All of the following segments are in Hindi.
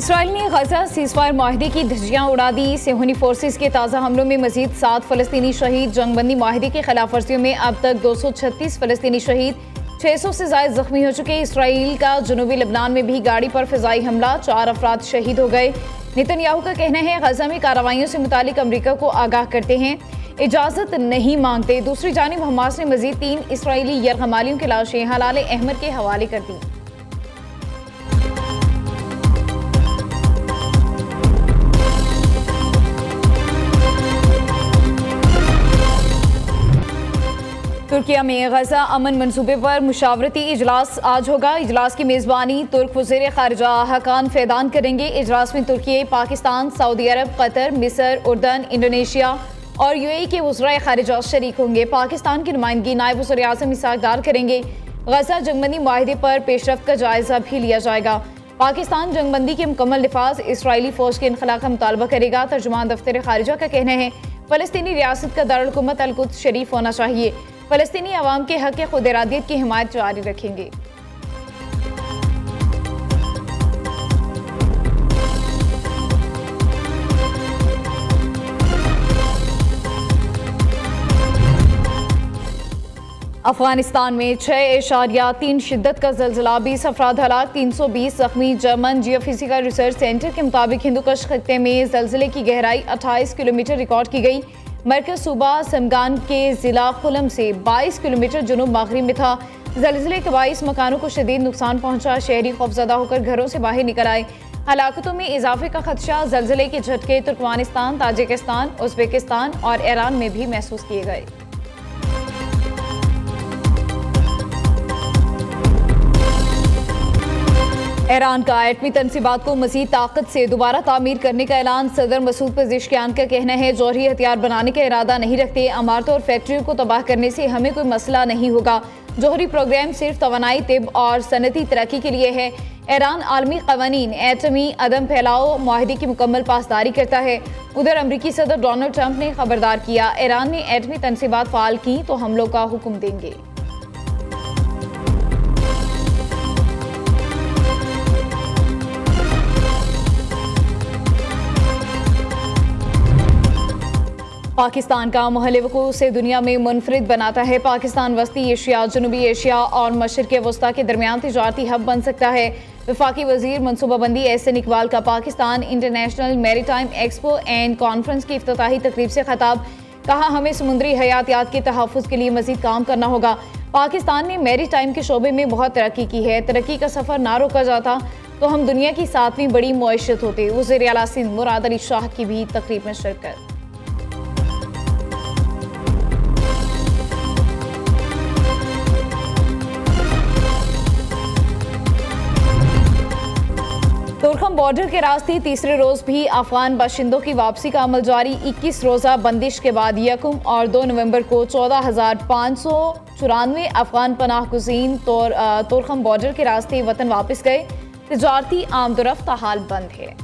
इसराइल ने गजा सीजफायर माहिदे की धज्जियां उड़ा दी। सेहूनी फोर्सेस के ताज़ा हमलों में मजीद 7 फ़लस्तीनी शहीद। जंगबंदी माहिदे की खिलाफ वर्जियों में अब तक 236 फ़लस्तीनी शहीद, 600 से ज़ायद जख्मी हो चुके। इसराइल का जनूबी लबनान में भी गाड़ी पर फ़िज़ाई हमला, 4 अफराद शहीद हो गए। नेतन्याहू का कहना है गजा में कार्रवाइयों से मुतालिक अमरीका को आगाह करते हैं, इजाज़त नहीं मांगते। दूसरी जानिब हमास ने मजीद 3 इसराइली यरगमालियों की लाशें हलाल अहमद के हवाले कर दी। तुर्किया में गजा अमन मनसूबे पर मुशावरती इजलास आज होगा। इजलास की मेज़बानी तुर्क वज़ीर ख़ारिजा हकान फ़ैदान करेंगे। इजलास में तुर्की, पाकिस्तान, सऊदी अरब, कतर, मिस्र, उर्दन, इंडोनेशिया और यूएई के वज़राए ख़ारिजा शरीक होंगे। पाकिस्तान की नुमाइंदगी नायब वज़ीर आज़म इसहाक डार करेंगे। गजा जंगबंदी माहिदे पर पेशरफ्त का जायज़ा भी लिया जाएगा। पाकिस्तान जंगबंदी के मुकम्मल नफाज इसराइली फ़ौज के इनखला का मुतालबा करेगा। तर्जुमान दफ्तर ख़ारिजा का कहना है फ़लस्तीनी रियासत का दारुल हुकूमत अल-कुद्स शरीफ होना चाहिए। फ़लस्तीनी अवाम के हक़ खुद इरादियत की हिमायत जारी रखेंगे। अफगानिस्तान में 6.3 शिद्दत का ज़लज़ला, 20 अफराद हलाक, 320 जख्मी। जर्मन जियोफिजिकल रिसर्च सेंटर के मुताबिक हिंदुकुश खित्ते में ज़लज़ले की गहराई 28 किलोमीटर रिकॉर्ड की गई। मरकज़ सूबा समगान के ज़िला खुलम से 22 किलोमीटर जुनूब मगरिब में था। ज़लज़ले के 22 मकानों को शदीद नुकसान पहुंचा। शहरी खौफज़दा होकर घरों से बाहर निकल आए। हलाकतों में इजाफे का खदशा। ज़लज़ले के झटके तुर्कमानिस्तान, ताजिकिस्तान, उज़्बेकिस्तान और ईरान में भी महसूस किए गए। ईरान का एटमी तनसीबात को मज़ीद ताकत से दोबारा तामीर करने का ऐलान। सदर मसूद पेज़ेश्कियान का कहना है जौहरी हथियार बनाने का इरादा नहीं रखते। इमारतों और फैक्ट्रियों को तबाह करने से हमें कोई मसला नहीं होगा। जौहरी प्रोग्राम सिर्फ तवानाई, तिब और सनती तरक्की के लिए है। ईरान आलमी कवानीन, एटमी अदम फैलाओ माहिदे की मुकम्मल पासदारी करता है। उधर अमरीकी सदर डोनाल्ड ट्रंप ने खबरदार किया, ईरान ने एटमी तनसीबात फ़ाल की तो हमलों का हुक्म देंगे। पाकिस्तान का महल वक़ूअ से दुनिया में मुनफरिद बनाता है। पाकिस्तान वस्ती एशिया, जनूबी एशिया और मशरिक़ वस्ता के दरमियान तिजारती हब बन सकता है। वफाकी वज़ीर मनसूबाबंदी एहसन इकबाल का Pakistan international maritime expo and conference की इफ्तिताही तकरीब से खिताब। कहा, हमें समुद्री हयातियात के तहफ़्फ़ुज़ के लिए मज़ीद काम करना होगा। पाकिस्तान ने मैरीटाइम के शोबे में बहुत तरक्की की है। तरक्की का सफ़र ना रोका जाता तो हम दुनिया की 7वीं बड़ी मुआशियत होते। वज़ीर आला सिंध मुराद अली शाह की भी तकरीब में शिरकत। तुर्कम बॉर्डर के रास्ते तीसरे रोज भी अफगान बाशिंदों की वापसी का अमल जारी। 21 रोज़ा बंदिश के बाद 1 और 2 नवंबर को 14,594 अफगान पनाह गुज़ीन तुर्कम बॉर्डर के रास्ते वतन वापस गए। तिजारती आमदोरफ्त हाल बंद है।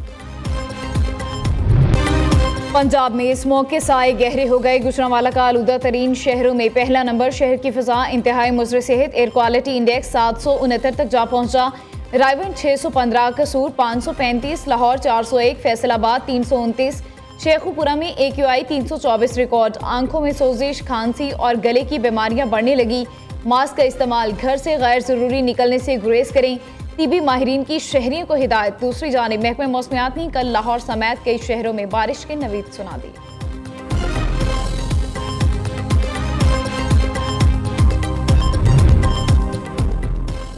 पंजाब में स्मोक के साए गहरे हो गए। गुजरांवाला का आलूदा तरीन शहरों में पहला नंबर। शहर की फिजा इंतहाई मुज़र सेहत। एयर क्वालिटी इंडेक्स 769 तक जा पहुंचा। रायबन 615, कसूर 535, लाहौर 401, फैसलाबाद 329, शेखुपुरा में AQI 324 रिकॉर्ड। आंखों में सोजिश, खांसी और गले की बीमारियां बढ़ने लगी। मास्क का इस्तेमाल, घर से गैर ज़रूरी निकलने से गुरेज करें। टीबी माहिरीन की शहरियों को हिदायत। दूसरी जानिब महकमा मौसमियात ने कल लाहौर समेत कई शहरों में बारिश की नवीद सुना दी।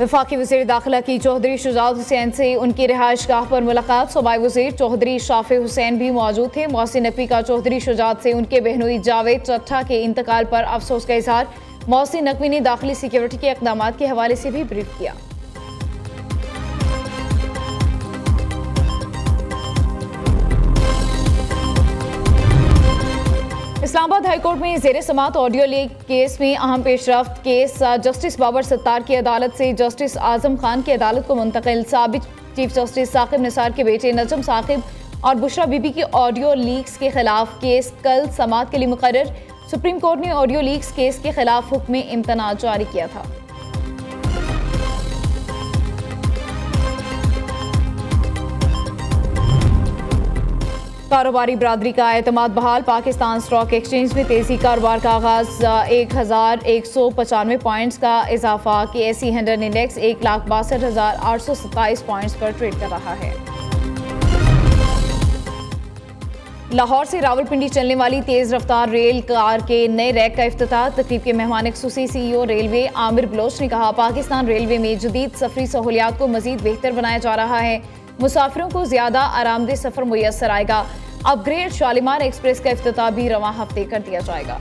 वफाकी वज़ीर दाखिला की चौधरी शुजात हुसैन से उनकी रिहाइश गाह पर मुलाकात। सूबाई वज़ीर चौधरी शाफी हुसैन भी मौजूद थे। मोहसिन नकवी का चौधरी शुजात से उनके बहनोई जावेद चट्ठा के इंतकाल पर अफसोस का इजहार। मोहसिन नकवी ने दाखिली सिक्योरिटी के इक़दामात के हवाले से भी ब्रीफ किया। इस्लामाबाद हाईकोर्ट में ज़ेर समात ऑडियो लीक केस में अहम पेशरफ्त। केस जस्टिस बाबर सत्तार की अदालत से जस्टिस आजम खान की अदालत को मुंतकिल। साबिक चीफ जस्टिस साकिब निसार के बेटे नजम साकिब और बुशरा बीबी की ऑडियो लीक्स के खिलाफ केस कल समात के लिए मुकर्रर। सुप्रीम कोर्ट ने ऑडियो लीक्स केस के खिलाफ हुक्म इम्तना जारी किया था। कारोबारी बरादरी का एतमाद बहाल, पाकिस्तान स्टॉक एक्सचेंज में तेजी, कारोबार का आगाज 1195 पॉइंट्स का इजाफा, KSE 100 इंडेक्स 1,62,827 पॉइंट्स पर ट्रेड कर रहा है। लाहौर से रावलपिंडी चलने वाली तेज रफ्तार रेल कार के नए रैक का इफ्तिताह, तकरीब के मेहमान खुसूसी CEO रेलवे आमिर बलोच ने कहा, पाकिस्तान रेलवे में जदीद सफरी सहूलियात को मजीद बेहतर बनाया जा रहा है, मुसाफिरों को ज्यादा आरामदेह सफर मुयसर आएगा। अपग्रेड शालीमार एक्सप्रेस का इफ्तिताह भी रवां हफ्ते कर दिया जाएगा।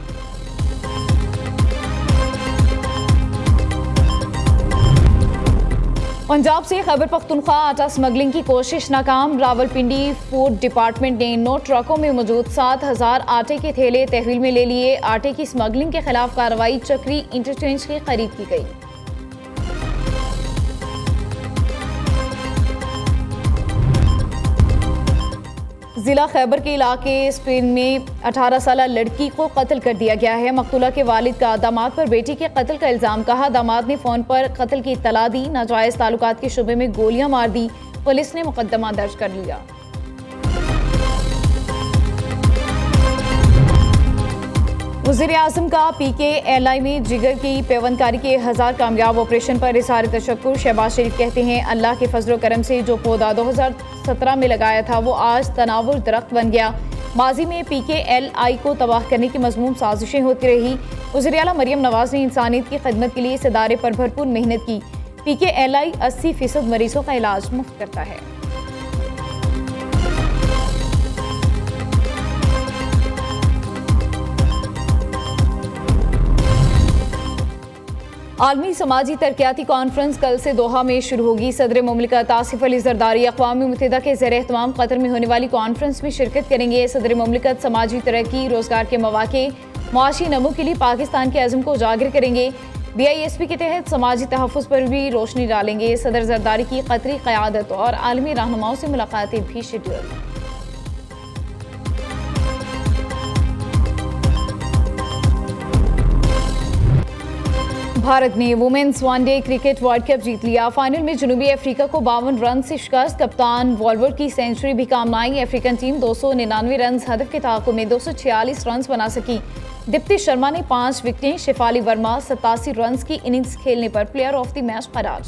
पंजाब से खैबर पख्तूनख्वा आटा स्मगलिंग की कोशिश नाकाम, रावलपिंडी फूड डिपार्टमेंट ने 9 ट्रकों में मौजूद 7,000 आटे के थैले तहवील में ले लिए। आटे की स्मगलिंग के खिलाफ कार्रवाई, चक्री इंटरचेंज के करीब की गई। जिला खैबर के इलाके स्पेन में 18 साल लड़की को कत्ल कर दिया गया है। मकतूला के वालिद का दामाद पर बेटी के कत्ल का इल्जाम, कहा दामाद ने फोन पर कत्ल की इत्तला दी, नाजायज ताल्लुकात के शुबे में गोलियां मार दी, पुलिस ने मुकदमा दर्ज कर लिया। वज़ीर आज़म का PKLI में जिगर की पेवंदकारी के 1000 कामयाब ऑपरेशन पर इज़हार तशक्कुर, शहबाज शरीफ कहते हैं, अल्लाह के फजल करम से जो पौधा 2017 में लगाया था वो आज तनावुर दरख्त बन गया। माजी में PKLI को तबाह करने की मज़मूम साजिशें होती रही। वज़ीर आला मरियम नवाज ने इंसानियत की खिदमत के लिए इस इदारे पर भरपूर मेहनत की। PKLI 80% मरीजों का इलाज मुफ्त करता है। आलमी समाजी तरक्याती कॉन्फ्रेंस कल से दोहा में शुरू होगी। सदर मुमलिकत आसिफ अली जरदारी अक़वाम मुत्तहिदा के ज़ेर एहतमाम कतर में होने वाली कॉन्फ्रेंस में शिरकत करेंगे। सदर मुमलिकत समाजी तरक्की, रोजगार के मौके, मुआशी नमो के लिए पाकिस्तान के अज़्म को उजागर करेंगे। BISP के तहत समाजी तहफ़्फ़ुज़ पर भी रोशनी डालेंगे। सदर जरदारी की कतरी क़यादत और आलमी रहनुमाओं से मुलाकातें भी शेड्यूल। भारत ने women's one day cricket world cup जीत लिया। फाइनल में जनूबी अफ्रीका को 52 रन से शिकस्त, कप्तान वॉल्वर की सेंचुरी भी काम आई। अफ्रीकन टीम 299 रन हदफ के ताक़ुब में 246 रन बना सकी। दीप्ति शर्मा ने 5 विकेटें, शेफाली वर्मा 87 रन की इनिंग्स खेलने पर प्लेयर ऑफ द मैच करार।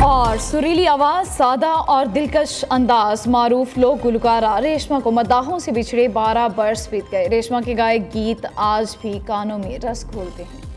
और सुरीली आवाज, सादा और दिलकश अंदाज, मारूफ लोक गुलकारा रेशमा को मद्दाहों से बिछड़े 12 बरस बीत गए। रेशमा के गाए गीत आज भी कानों में रस घोलते हैं।